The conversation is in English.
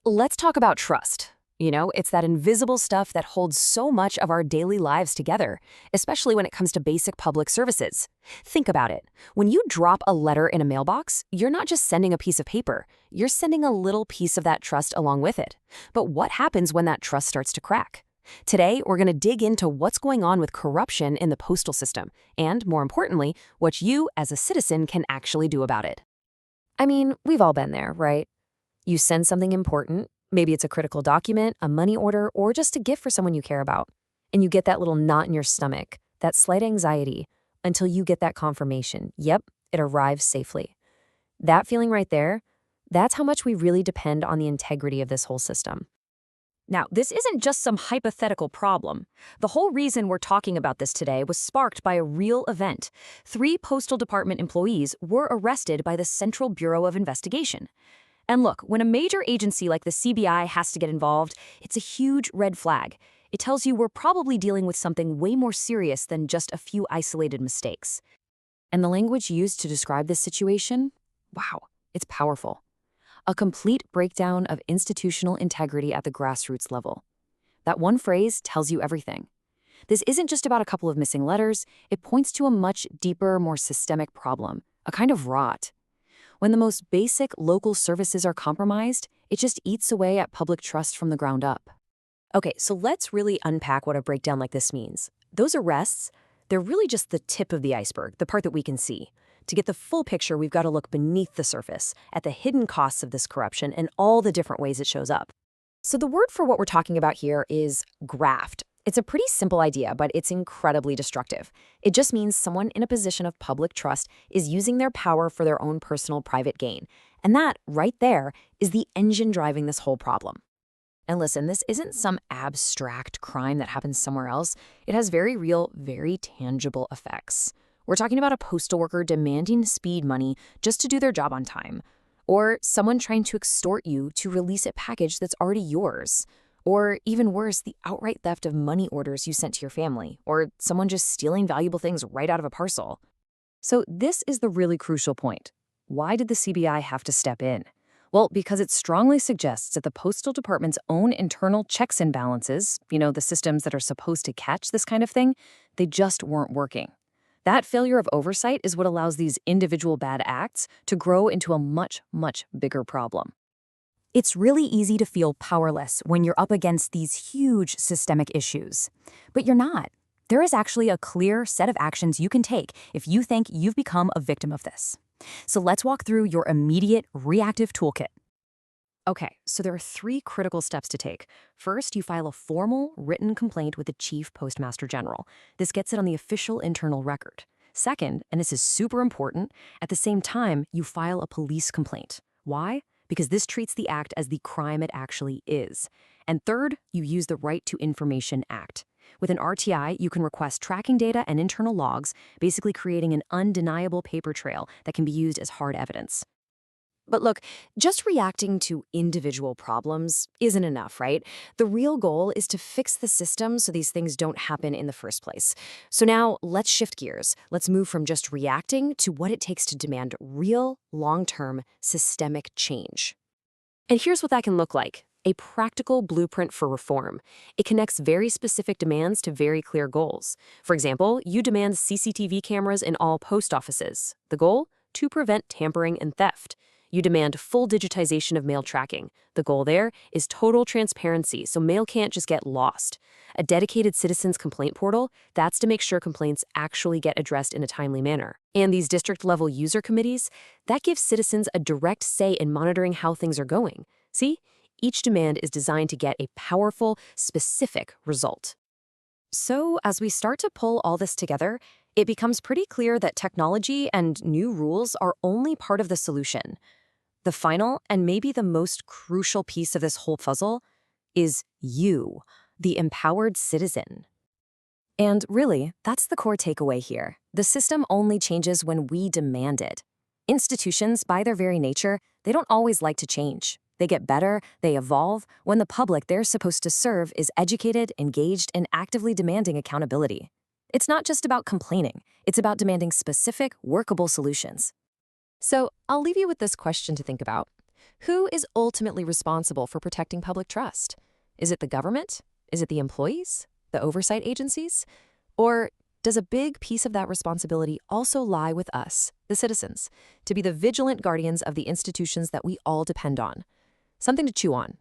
Let's talk about trust. It's that invisible stuff that holds so much of our daily lives together, especially when it comes to basic public services. Think about it. When you drop a letter in a mailbox, you're not just sending a piece of paper, you're sending a little piece of that trust along with it. But what happens when that trust starts to crack? Today, we're going to dig into what's going on with corruption in the postal system, and more importantly, what you as a citizen can actually do about it. I mean, we've all been there, right? You send something important, maybe it's a critical document, a money order, or just a gift for someone you care about. And you get that little knot in your stomach, that slight anxiety, until you get that confirmation. Yep, it arrives safely. That feeling right there, that's how much we really depend on the integrity of this whole system. Now, this isn't just some hypothetical problem. The whole reason we're talking about this today was sparked by a real event. 3 Postal Department employees were arrested by the Central Bureau of Investigation. And look, when a major agency like the CBI has to get involved, it's a huge red flag. It tells you we're probably dealing with something way more serious than just a few isolated mistakes. And the language used to describe this situation? Wow, it's powerful. A complete breakdown of institutional integrity at the grassroots level. That one phrase tells you everything. This isn't just about a couple of missing letters, it points to a much deeper, more systemic problem, a kind of rot. When the most basic local services are compromised, it just eats away at public trust from the ground up. Okay, so let's really unpack what a breakdown like this means. Those arrests, they're really just the tip of the iceberg, the part that we can see. To get the full picture, we've got to look beneath the surface, at the hidden costs of this corruption and all the different ways it shows up. So the word for what we're talking about here is graft. It's a pretty simple idea, but it's incredibly destructive. It just means someone in a position of public trust is using their power for their own personal private gain. And that, right there, is the engine driving this whole problem. And listen, this isn't some abstract crime that happens somewhere else. It has very real, very tangible effects. We're talking about a postal worker demanding speed money just to do their job on time. Or someone trying to extort you to release a package that's already yours. Or even worse, the outright theft of money orders you sent to your family. Or someone just stealing valuable things right out of a parcel. So this is the really crucial point. Why did the CBI have to step in? Well, because it strongly suggests that the Postal Department's own internal checks and balances, the systems that are supposed to catch this kind of thing, they just weren't working. That failure of oversight is what allows these individual bad acts to grow into a much, much bigger problem. It's really easy to feel powerless when you're up against these huge systemic issues. But you're not. There is actually a clear set of actions you can take if you think you've become a victim of this. So let's walk through your immediate reactive toolkit. Okay, so there are 3 critical steps to take. First, you file a formal written complaint with the Chief Postmaster General. This gets it on the official internal record. Second, and this is super important, at the same time, you file a police complaint. Why? Because this treats the act as the crime it actually is. And third, you use the Right to Information Act. With an RTI, you can request tracking data and internal logs, basically creating an undeniable paper trail that can be used as hard evidence. But look, just reacting to individual problems isn't enough, right? The real goal is to fix the system so these things don't happen in the first place. So now let's shift gears. Let's move from just reacting to what it takes to demand real, long-term, systemic change. And here's what that can look like. A practical blueprint for reform. It connects very specific demands to very clear goals. For example, you demand CCTV cameras in all post offices. The goal? To prevent tampering and theft. You demand full digitization of mail tracking. The goal there is total transparency, so mail can't just get lost. A dedicated citizens complaint portal, that's to make sure complaints actually get addressed in a timely manner. And these district-level user committees, that gives citizens a direct say in monitoring how things are going. See? Each demand is designed to get a powerful, specific result. So, as we start to pull all this together, it becomes pretty clear that technology and new rules are only part of the solution. The final, and maybe the most crucial piece of this whole puzzle, is you, the empowered citizen. And really, that's the core takeaway here. The system only changes when we demand it. Institutions, by their very nature, they don't always like to change. They get better, they evolve, when the public they're supposed to serve is educated, engaged, and actively demanding accountability. It's not just about complaining, it's about demanding specific, workable solutions. So I'll leave you with this question to think about. Who is ultimately responsible for protecting public trust? Is it the government? Is it the employees? The oversight agencies? Or does a big piece of that responsibility also lie with us, the citizens, to be the vigilant guardians of the institutions that we all depend on? Something to chew on.